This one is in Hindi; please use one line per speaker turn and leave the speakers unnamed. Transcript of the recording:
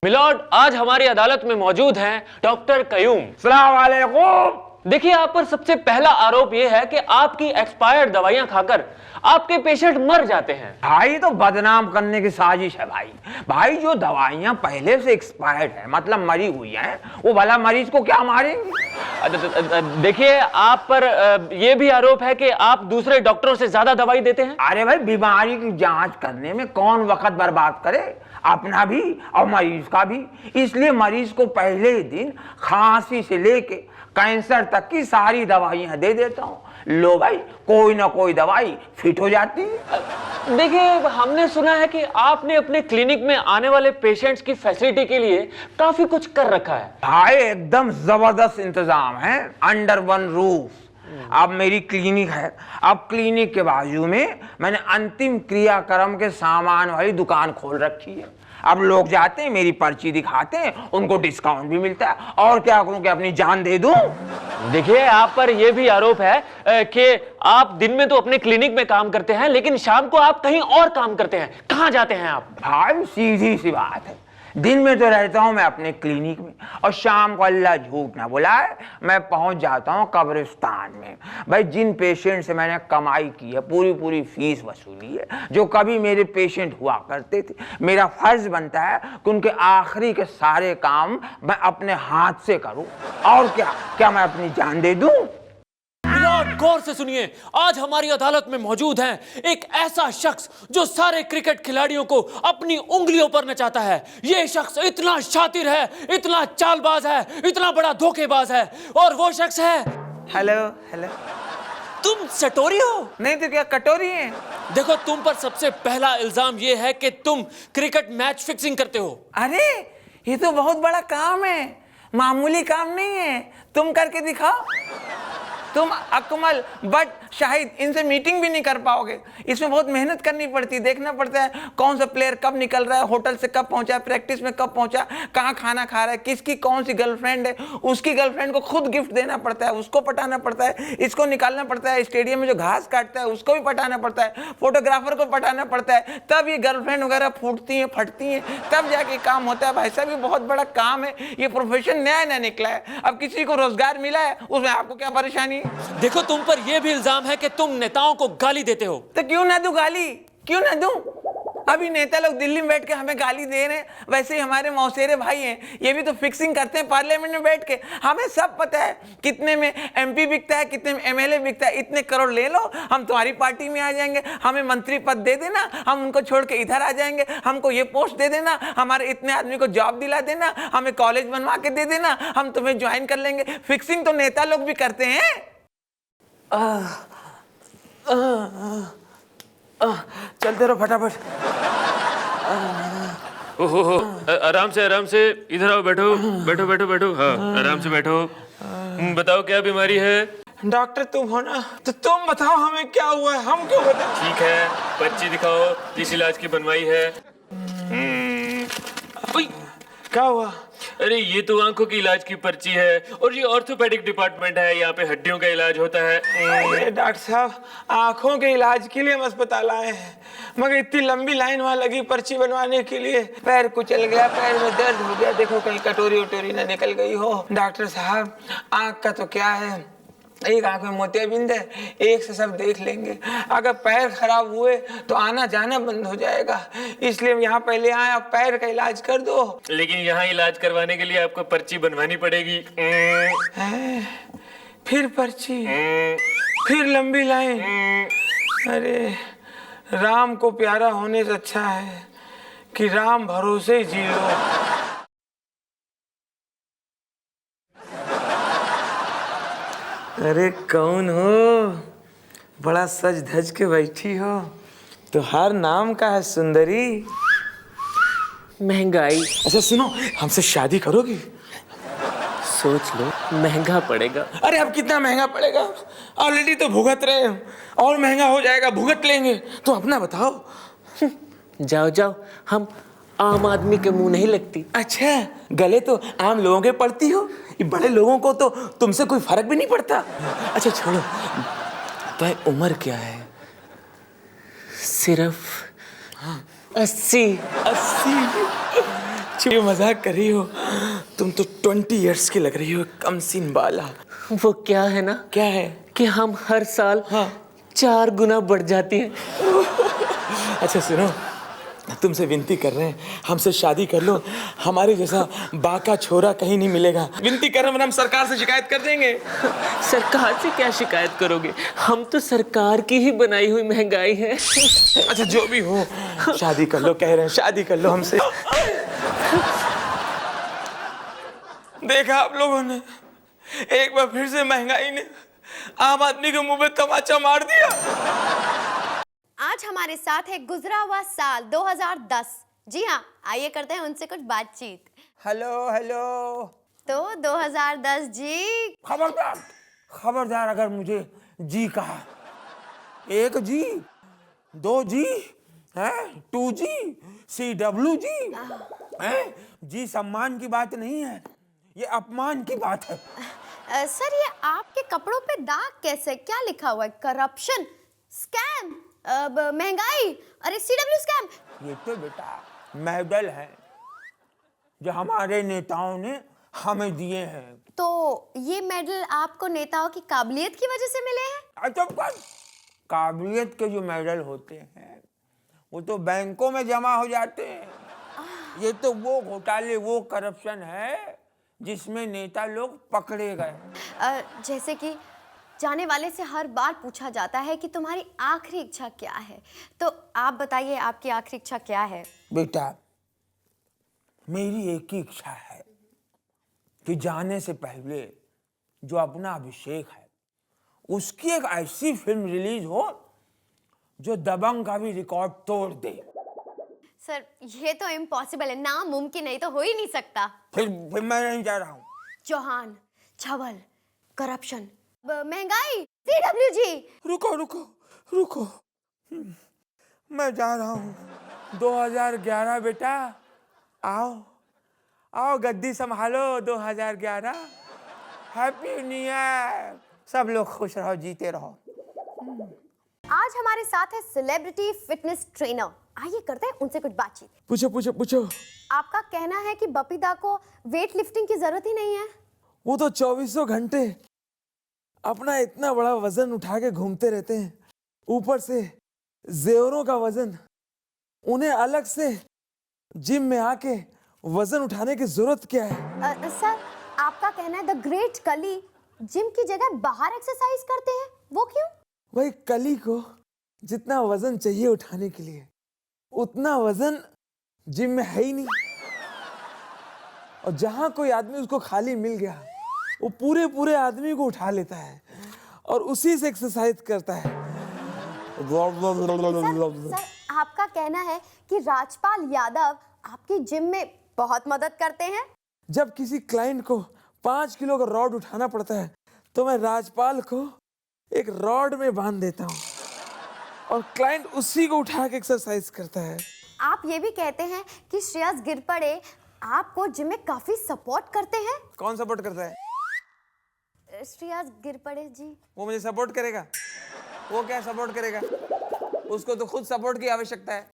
मिलॉर्ड, आज हमारी अदालत में मौजूद हैं डॉक्टर कयूम।
सलाम वालेकुम।
देखिए, आप पर सबसे पहला आरोप यह है कि आपकी एक्सपायर्ड दवाइयां खाकर आपके पेशेंट मर जाते हैं।
भाई तो बदनाम करने की साजिश है भाई जो दवाइयां पहले से एक्सपायर्ड है मतलब मरी हुई हैं, वो भला मरीज को क्या मारेंगे?
देखिए, आप पर यह भी आरोप है कि आप दूसरे डॉक्टरों से ज्यादा दवाई देते हैं।
अरे भाई, बीमारी की जांच करने में कौन वक्त बर्बाद करे, अपना भी और मरीज का भी। इसलिए मरीज को पहले ही दिन खांसी से लेके कैंसर तक की सारी दवाइयां दे देता हूँ। लो भाई, कोई ना कोई दवाई फिट हो जाती है।
देखिए, हमने सुना है कि आपने अपने क्लिनिक में आने वाले पेशेंट्स की फैसिलिटी के लिए काफी कुछ कर रखा है।
भाई एकदम जबरदस्त इंतजाम है, अंडर वन रूफ। अब मेरी क्लिनिक है, अब क्लिनिक के बाजू में मैंने अंतिम क्रियाक्रम के सामान वाली दुकान खोल रखी है। अब लोग जाते हैं, मेरी पर्ची दिखाते हैं, उनको डिस्काउंट भी मिलता है। और क्या करूं कि अपनी जान दे दूं?
देखिए, आप पर यह भी आरोप है कि आप दिन में तो अपने क्लिनिक में काम करते हैं, लेकिन शाम को आप कहीं और काम करते हैं। कहां जाते हैं आप?
भाई सीधी सी बात है, दिन में तो रहता हूं मैं अपने क्लिनिक में, और शाम को अल्लाह झूठ ना बुलाए मैं पहुंच जाता हूं कब्रिस्तान में। भाई, जिन पेशेंट से मैंने कमाई की है, पूरी फीस वसूली है, जो कभी मेरे पेशेंट हुआ करते थे, मेरा फर्ज बनता है कि उनके आखिरी के सारे काम मैं अपने हाथ से करूं। और क्या मैं अपनी जान दे दूं?
गौर से सुनिए, आज हमारी अदालत में मौजूद है एक ऐसा शख्स जो सारे क्रिकेट खिलाड़ियों को अपनी उंगलियों पर नचाता है। यह शख्स इतना शातिर है, इतना चालबाज है, इतना बड़ा धोखेबाज है, और वो शख्स है।
Hello hello.
तुम सटोरी हो?
नहीं तो क्या कटोरी है?
देखो, तुम पर सबसे पहला इल्जाम यह है कि तुम क्रिकेट मैच फिक्सिंग करते हो।
अरे, ये तो बहुत बड़ा काम है, मामूली काम नहीं है। तुम करके दिखाओ। तुम अकमल, बट शाहिद, इनसे मीटिंग भी नहीं कर पाओगे। इसमें बहुत मेहनत करनी पड़ती है, देखना पड़ता है कौन सा प्लेयर कब निकल रहा है, होटल से कब पहुंचा, प्रैक्टिस में कब पहुंचा, कहाँ खाना खा रहा है, किसकी कौन सी गर्लफ्रेंड है, उसकी गर्लफ्रेंड को खुद गिफ्ट देना पड़ता है, उसको पटाना पड़ता है, इसको निकालना पड़ता है, स्टेडियम में जो घास काटता है उसको भी पटाना पड़ता है, फोटोग्राफर को पटाना पड़ता है, तब ये गर्लफ्रेंड वगैरह फूटती हैं, फटती हैं, तब जाके काम होता है। भाई साहब, ये बहुत बड़ा काम है, ये प्रोफेशन नया निकला है। अब किसी को रोजगार मिला है, उसमें आपको क्या परेशानी है?
देखो, तुम पर यह भी इल्जाम है कि तुम नेताओं को गाली देते हो।
तो क्यों ना दूं गाली, क्यों ना दूं? अभी नेता लोग दिल्ली में बैठ के हमें गाली दे रहे हैं, वैसे ही हमारे मौसेरे भाई हैं, ये भी तो फिक्सिंग करते हैं पार्लियामेंट में बैठ के। हमें सब पता है कितने में एमपी बिकता है, कितने में एमएलए बिकता है। इतने करोड़ ले लो, हम तुम्हारी पार्टी में आ जाएंगे, हमें मंत्री पद दे देना, हम उनको छोड़ के इधर आ जाएंगे, हमको ये पोस्ट दे देना, हमारे इतने आदमी को जॉब दिला देना, हमें कॉलेज बनवा के दे देना, हम तुम्हें ज्वाइन कर लेंगे। फिक्सिंग तो नेता लोग भी करते हैं। चलते रहो फटाफट।
ओहो, आराम से इधर आओ, बैठो बैठो बैठो बैठो। हाँ, आराम से बैठो। बताओ, क्या बीमारी है?
डॉक्टर तुम हो ना, तो तुम बताओ हमें क्या हुआ है, हम क्यों बताओ?
ठीक है, पर्ची दिखाओ, किस इलाज की बनवाई है?
क्या हुआ?
अरे, ये तो आंखों की इलाज की पर्ची है, और ये ऑर्थोपेडिक डिपार्टमेंट है, यहाँ पे हड्डियों का इलाज होता है।
अरे डॉक्टर साहब, आंखों के इलाज के लिए हम अस्पताल आए हैं, मगर इतनी लंबी लाइन वहाँ लगी पर्ची बनवाने के लिए। पैर कुचल गया, पैर में दर्द हो गया, देखो कहीं कटोरी वटोरी ना निकल गई हो। डॉक्टर साहब, आँख का तो क्या है, एक आंख में मोतियाबिंद है, एक से सब देख लेंगे। अगर पैर खराब हुए तो आना जाना बंद हो जाएगा, इसलिए यहाँ पहले आए, आप पैर का इलाज कर दो।
लेकिन यहाँ इलाज करवाने के लिए आपको पर्ची बनवानी पड़ेगी।
फिर पर्ची, फिर लंबी लाइन। अरे, राम को प्यारा होने से अच्छा है कि राम भरोसे जी लो। अरे कौन हो, बड़ा सज धज के बैठी हो, तुहार नाम का है सुंदरी?
महंगाई।
अच्छा सुनो, हमसे शादी करोगी?
सोच लो, महंगा पड़ेगा।
अरे अब कितना महंगा पड़ेगा, ऑलरेडी तो भुगत रहे हो, और महंगा हो जाएगा, भुगत लेंगे। तो अपना बताओ।
जाओ जाओ, हम आम आदमी के मुंह नहीं लगती।
अच्छा, गले तो आम लोगों के पड़ती हो, ये बड़े लोगों को तो तुमसे कोई फर्क भी नहीं पड़ता। अच्छा छोड़ो, तो उम्र क्या है?
सिर्फ 80।
क्यों मजाक कर रही हो? तुम तो 20 इयर्स की लग रही हो, कम सीन बाला।
वो क्या है ना
क्या है?
कि हम हर साल 4 गुना बढ़ जाती हैं।
अच्छा सुनो, तुमसे विनती कर रहे हैं, हमसे शादी कर लो। हमारे जैसा बाका छोरा कहीं नहीं मिलेगा। विनती कर रहे हैं, वरना हम सरकार से शिकायत कर देंगे।
सरकार से क्या शिकायत करोगे? हम तो सरकार की ही बनाई हुई महंगाई है।
अच्छा जो भी हो, शादी कर लो, कह रहे हैं शादी कर लो हमसे। देखा आप लोगों ने, एक बार फिर से महंगाई ने आम आदमी के मुंह पे तमाचा मार दिया।
आज हमारे साथ है गुजरा हुआ साल 2010। जी हाँ, आइए करते हैं उनसे कुछ बातचीत।
Hello hello.
तो 2010 जी।
खबरदार, खबरदार अगर मुझे जी कहा। 1 जी, 2 जी, है 2 जी, CWG है जी। सम्मान की बात नहीं है, ये अपमान की बात है।
सर, ये आपके कपड़ों पे दाग कैसे? क्या लिखा हुआ है? करप्शन, स्कैम, महंगाई, अरे CW स्कैम।
ये तो बेटा मेडल है जो हमारे नेताओं ने हमें दिए हैं।
तो ये मेडल आपको नेताओं की काबिलियत की वजह से मिले हैं?
अच्छा, काबिलियत के जो मेडल होते हैं वो तो बैंकों में जमा हो जाते हैं। ये तो वो घोटाले, वो करप्शन है जिसमें नेता लोग पकड़े गए।
जैसे कि जाने वाले से हर बार पूछा जाता है कि तुम्हारी आखिरी इच्छा क्या है, तो आप बताइए आपकी आखिरी इच्छा क्या है?
बेटा, मेरी एक ही इच्छा है कि जाने से पहले जो अपना अभिषेक है उसकी एक ऐसी फिल्म रिलीज हो जो दबंग का भी रिकॉर्ड तोड़ दे।
सर, ये तो इम्पॉसिबल है, नामुमकिन नहीं, तो हो ही नहीं सकता।
फिर मैं नहीं जा रहा हूँ।
चौहान, छवल, करप्शन, महंगाई, CWG।
रुको रुको रुको, मैं जा रहा हूँ। 2011 बेटा, आओ आओ गद्दी संभालो। 2011 हैप्पी न्यू ईयर। सब लोग खुश रहो, जीते रहो।
आज हमारे साथ है सेलिब्रिटी फिटनेस ट्रेनर। आइए करते हैं उनसे कुछ बातचीत।
पूछो पूछो पूछो।
आपका कहना है कि बपीदा को वेट लिफ्टिंग की जरूरत ही नहीं है।
वो तो 2400 घंटे अपना इतना बड़ा वजन उठा के घूमते रहते हैं, ऊपर से जेवरों का वजन। उन्हें अलग से जिम में आके वजन उठाने की जरूरत क्या है?
सर, आपका कहना है द ग्रेट कली जिम की जगह बाहर एक्सरसाइज करते हैं, वो क्यों?
वही कली को जितना वजन चाहिए उठाने के लिए उतना वजन जिम में है ही नहीं। और जहां कोई आदमी उसको खाली मिल गया वो पूरे पूरे आदमी को उठा लेता है और उसी से एक्सरसाइज करता है।
सर, आपका कहना है कि राजपाल यादव आपकी जिम में बहुत मदद करते हैं।
जब किसी क्लाइंट को 5 किलो का रॉड उठाना पड़ता है तो मैं राजपाल को एक रॉड में बांध देता हूँ और क्लाइंट उसी को उठा के एक्सरसाइज करता है।
आप ये भी कहते हैं कि श्रेयस गिरपड़े आपको जिम में काफी सपोर्ट करते हैं।
कौन सपोर्ट करता है?
श्रेयस गिरपड़े जी।
वो मुझे सपोर्ट करेगा? वो क्या सपोर्ट करेगा? उसको तो खुद सपोर्ट की आवश्यकता है।